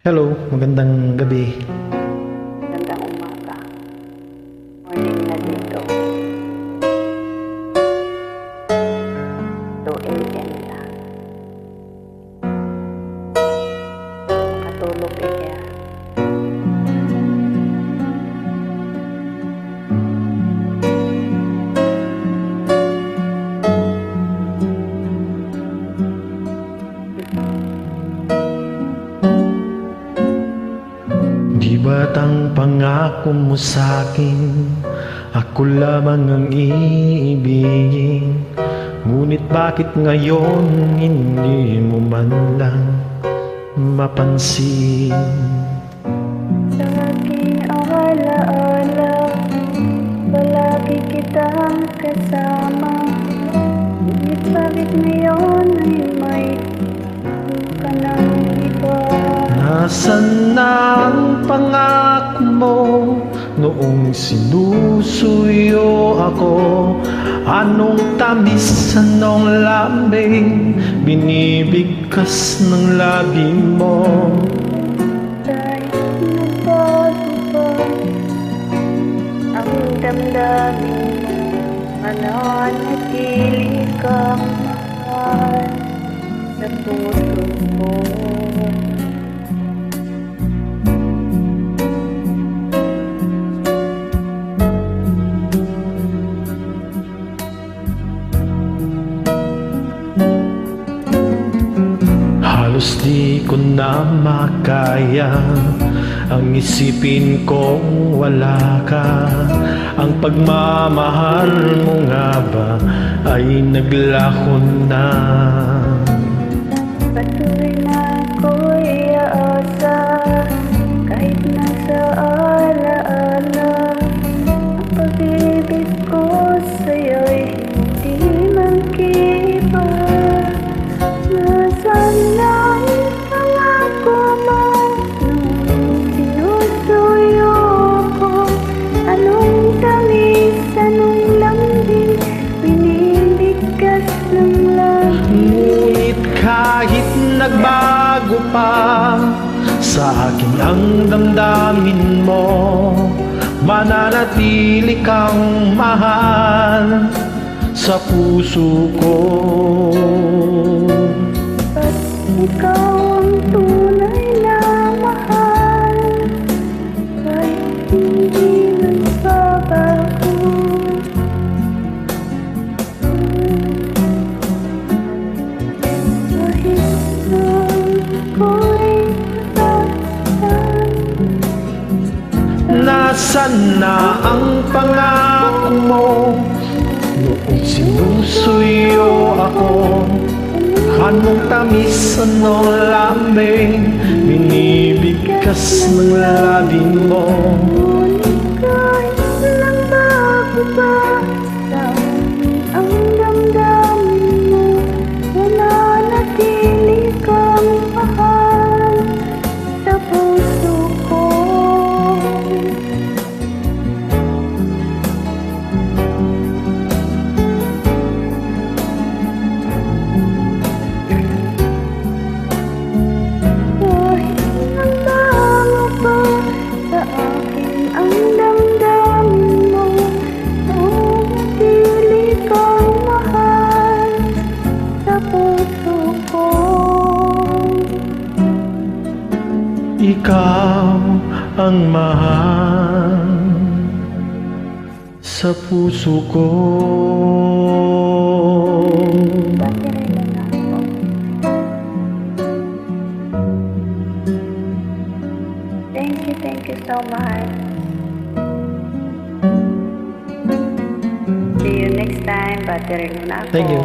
Hello, magandang gabi. Magandang umaga. Morning na dito. 2 a.m. na. Nakatulog kaya. Di ba't ang pangako mo sa'kin, ako lamang ang iibigin? Ngunit bakit ngayon hindi mo man lang mapansin? Sa aking alaala, palagi kitang kasama. Ngunit bakit ngayon ay may ka ng iba? Nasaan na ang pangako mo noong sinusuyo ako? Anong tamis, anong lambing binibigkas ng labi mo? Dahil nagbago ba ang damdamin mo? Mananatili kang mahal sa puso ko. Halos di ko na makaya ang isipin kong wala ka. Ang pagmamahal mo nga ba ay naglaho na? Patuloy na ako'y aasa kahit nasa alaala. Ang pag-ibig ko sa'yo'y hindi magkiba. Nasaan na ang pangako mo nung sinusuyo ko? Anong tamis, anong lambing binibigkas ng labi? Ngunit kahit nagbago pa sa akin ang damdamin mo, mananatili kang mahal sa puso ko. Ba't ikaw ang tunay na mahal? Kahit hindi nagbabago. Kahit na ako'y nasasaktan. Nasaan na ang pangako mo noong sinusuyo ako? Anong tamis, anong lambing binibigkas ng labi mo? Ngunit kahit nagbago ba sa akin ang damdamin mo, mananatili kang mahal sa puso ko. Kahit nagbago ba sa akin ang damdamin mo, mananatili kang mahal sa puso ko. Ikaw ang mahal sa puso ko. Battery na ako. Thank you so much. See you next time. Battery na ako. Thank you.